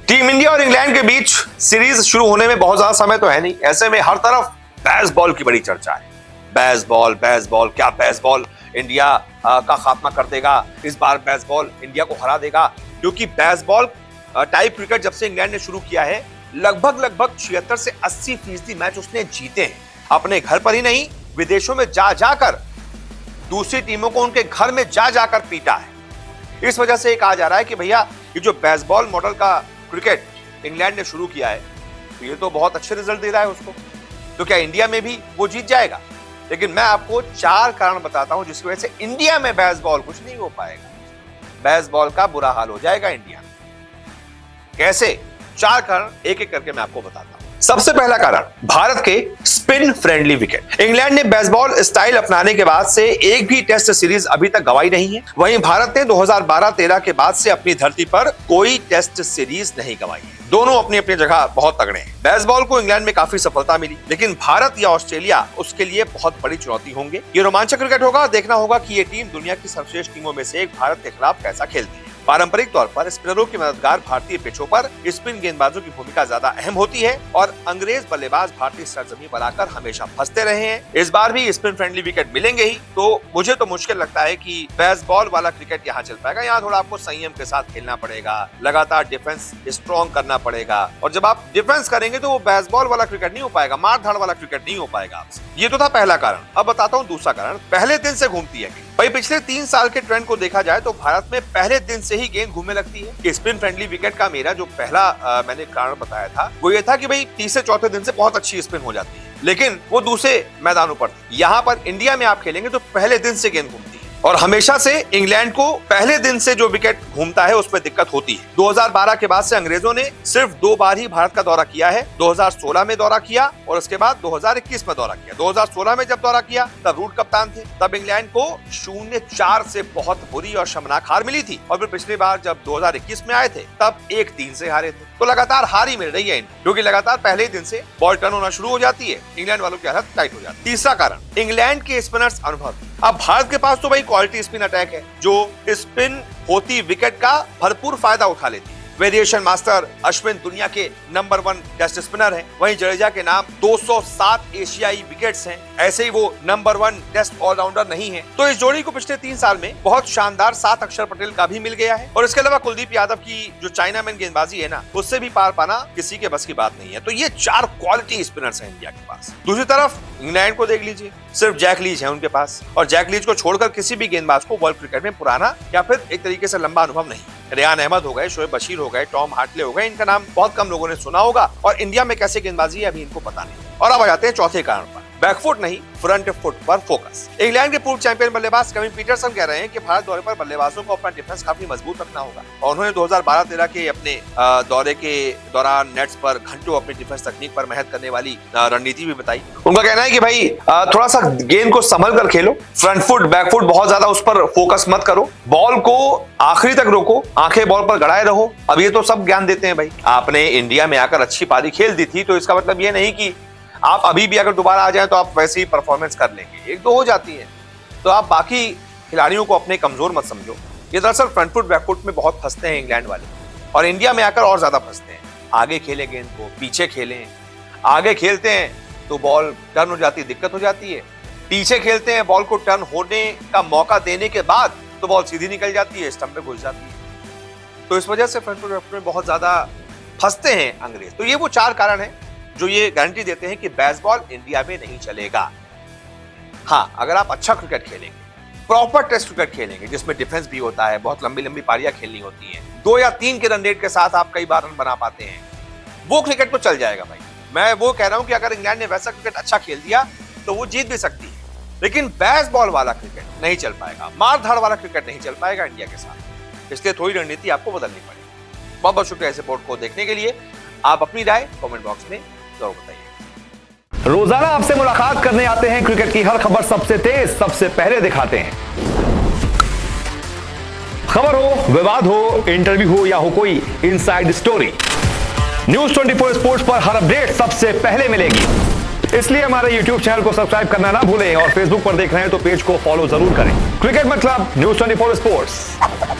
Team India और England के बीच series शुरू होने में बहुत ज्यादा समय तो है नहीं। ऐसे में हर तरफ बेसबॉल की बड़ी चर्चा है। बेसबॉल बेसबॉल, क्या बेसबॉल इंडिया का खात्मा कर देगा? इस बार बेसबॉल इंडिया को हरा देगा, क्योंकि बेसबॉल टाइप क्रिकेट जब से इंग्लैंड ने शुरू किया है लगभग 76 से 80% मैच उसने जीते हैं। अपने घर पर ही नहीं, विदेशों में जा जाकर दूसरी टीमों को उनके घर में जा जाकर पीटा है। इस वजह से ये कहा जा रहा है कि भैया ये जो बेसबॉल मॉडल का क्रिकेट इंग्लैंड ने शुरू किया है तो ये तो बहुत अच्छे रिजल्ट दे रहा है उसको, तो क्या इंडिया में भी वो जीत जाएगा? लेकिन मैं आपको 4 कारण बताता हूं जिसकी वजह से इंडिया में बेसबॉल कुछ नहीं हो पाएगा। बेसबॉल का बुरा हाल हो जाएगा इंडिया में। कैसे? 4 कारण एक एक करके मैं आपको बताता हूं। सबसे पहला कारण, भारत के स्पिन फ्रेंडली विकेट। इंग्लैंड ने बेसबॉल स्टाइल अपनाने के बाद से एक भी टेस्ट सीरीज अभी तक गंवाई नहीं है। वहीं भारत ने 2012-13 के बाद से अपनी धरती पर कोई टेस्ट सीरीज नहीं गंवाई है। दोनों अपनी अपनी जगह बहुत तगड़े हैं। बेसबॉल को इंग्लैंड में काफी सफलता मिली, लेकिन भारत या ऑस्ट्रेलिया उसके लिए बहुत बड़ी चुनौती होंगे। ये रोमांचक क्रिकेट होगा। देखना होगा कि ये टीम दुनिया की सर्वश्रेष्ठ टीमों में से एक भारत के खिलाफ कैसा खेलती है। पारंपरिक तौर पर स्पिनरों की मददगार भारतीय पिचों पर स्पिन गेंदबाजों की भूमिका ज्यादा अहम होती है और अंग्रेज बल्लेबाज भारतीय सरजमीं बनाकर हमेशा फंसते रहे हैं। इस बार भी स्पिन फ्रेंडली विकेट मिलेंगे ही, तो मुझे तो मुश्किल लगता है कि बेसबॉल वाला क्रिकेट यहाँ चल पाएगा। यहाँ थोड़ा आपको संयम के साथ खेलना पड़ेगा, लगातार डिफेंस स्ट्रॉन्ग करना पड़ेगा, और जब आप डिफेंस करेंगे तो वो बेसबॉल वाला क्रिकेट नहीं हो पाएगा, मार धाड़ वाला क्रिकेट नहीं हो पाएगा आपसे। ये तो था पहला कारण। अब बताता हूँ दूसरा कारण। पहले दिन से घूमती है भाई। पिछले 3 साल के ट्रेंड को देखा जाए तो भारत में पहले दिन से ही गेंद घूमने लगती है। स्पिन फ्रेंडली विकेट का मेरा जो पहला मैंने कारण बताया था वो ये था कि भाई तीसरे चौथे दिन से बहुत अच्छी स्पिन हो जाती है, लेकिन वो दूसरे मैदानों पर थी। यहाँ पर इंडिया में आप खेलेंगे तो पहले दिन से गेंद घूमती है, और हमेशा से इंग्लैंड को पहले दिन से जो विकेट घूमता है उसमें दिक्कत होती है। 2012 के बाद से अंग्रेजों ने सिर्फ 2 बार ही भारत का दौरा किया है। 2016 में दौरा किया और उसके बाद 2021 में दौरा किया। 2016 में जब दौरा किया तब रूट कप्तान थे, तब इंग्लैंड को 0-4 से बहुत बुरी और शर्मनाक हार मिली थी, और फिर पिछली बार जब 2021 में आए थे तब 1-3 से हारे थे। तो लगातार हार ही मिल रही है इनको, क्योंकि लगातार पहले ही दिन से बॉल टर्न होना शुरू हो जाती है, इंग्लैंड वालों की हालत टाइट हो जाती है। तीसरा कारण, इंग्लैंड के स्पिनर्स अनुभव। अब भारत के पास तो भाई क्वालिटी स्पिन अटैक है जो स्पिन होती विकेट का भरपूर फायदा उठा लेती है। वेरिएशन मास्टर अश्विन दुनिया के नंबर 1 टेस्ट स्पिनर हैं। वहीं जडेजा के नाम 207 एशियाई विकेट्स हैं। ऐसे ही वो नंबर 1 टेस्ट ऑलराउंडर नहीं है। तो इस जोड़ी को पिछले 3 साल में बहुत शानदार 7 अक्षर पटेल का भी मिल गया है, और इसके अलावा कुलदीप यादव की जो चाइना मैन गेंदबाजी है ना, उससे भी पार पाना किसी के बस की बात नहीं है। तो ये 4 क्वालिटी स्पिनर्स हैं इंडिया के पास। दूसरी तरफ इंग्लैंड को देख लीजिए, सिर्फ जैक लीच है उनके पास, और जैक लीच को छोड़कर किसी भी गेंदबाज को वर्ल्ड क्रिकेट में पुराना या फिर एक तरीके से लंबा अनुभव नहीं। रेयान अहमद हो गए, शोएब बशीर हो गए, टॉम हार्टले हो गए, इनका नाम बहुत कम लोगों ने सुना होगा, और इंडिया में कैसे गेंदबाजी है अभी इनको पता नहीं। और अब आ जाते हैं चौथे कारण पर, बैकफुट नहीं फ्रंट फुट पर फोकस। इंग्लैंड के पूर्व चैंपियन बल्लेबाज केविन पीटरसन कह रहे हैं कि भारत दौरे पर बल्लेबाजों को अपना डिफेंस काफी मजबूत रखना होगा, और उन्होंने 2012-13 के अपने दौरे के दौरान नेट्स पर घंटों अपनी डिफेंस तकनीक पर मेहनत करने वाली रणनीति भी बताई। उनका कहना है कि भाई थोड़ा सा गेंद को संभल कर खेलो, फ्रंट फुट बैक फुट बहुत ज्यादा उस पर फोकस मत करो, बॉल को आखिरी तक रोको, आंखें बॉल पर गड़ाए रहो। अब ये तो सब ज्ञान देते हैं भाई। आपने इंडिया में आकर अच्छी पारी खेल दी थी, तो इसका मतलब ये नहीं कि आप अभी भी अगर दोबारा आ जाएं तो आप वैसे ही परफॉर्मेंस कर लेंगे। 1-2 हो जाती है, तो आप बाकी खिलाड़ियों को अपने कमजोर मत समझो। ये दरअसल फ्रंट फुट बैक फुट में बहुत फंसते हैं इंग्लैंड वाले, और इंडिया में आकर और ज्यादा फंसते हैं। आगे खेलें गेंद को, पीछे खेलें। आगे खेलते हैं तो बॉल टर्न हो जाती है, दिक्कत हो जाती है। पीछे खेलते हैं, बॉल को टर्न होने का मौका देने के बाद तो बॉल सीधी निकल जाती है, स्टंप पे घुस जाती है। तो इस वजह से फ्रंट फुट बैक फुट में बहुत ज्यादा फंसते हैं अंग्रेज। तो ये वो 4 कारण हैं जो ये गारंटी देते हैं कि बेसबॉल इंडिया में नहीं चलेगा। हाँ, अगर आप अच्छा क्रिकेट खेलेंगे, प्रॉपर टेस्ट क्रिकेट खेलेंगे जिसमें डिफेंस भी होता है, बहुत लंबी लंबी पारियां खेलनी होती हैं, 2 या 3 के रन रेट के साथ आप कई बार रन बना पाते हैं, वो क्रिकेट तो चल जाएगा भाई। मैं वो कह रहा हूं कि अगर इंग्लैंड ने वैसा क्रिकेट अच्छा खेल दिया तो वो जीत भी सकती है, लेकिन बेसबॉल वाला क्रिकेट नहीं चल पाएगा, मार धाड़ वाला क्रिकेट नहीं चल पाएगा इंडिया के साथ। इसलिए थोड़ी रणनीति आपको बदलनी पड़ेगी। बहुत बहुत शुक्रिया इस रिपोर्ट को देखने के लिए। आप अपनी राय कमेंट बॉक्स में जरूर बताइए। रोजाना आपसे मुलाकात करने आते हैं, क्रिकेट की हर खबर सबसे तेज सबसे पहले दिखाते हैं। खबर हो, विवाद हो, इंटरव्यू हो या हो कोई इनसाइड स्टोरी, न्यूज 24 स्पोर्ट्स पर हर अपडेट सबसे पहले मिलेगी। इसलिए हमारे YouTube चैनल को सब्सक्राइब करना ना भूलें, और फेसबुक पर देख रहे हैं तो पेज को फॉलो जरूर करें। क्रिकेट मतलब न्यूज 24 स्पोर्ट्स।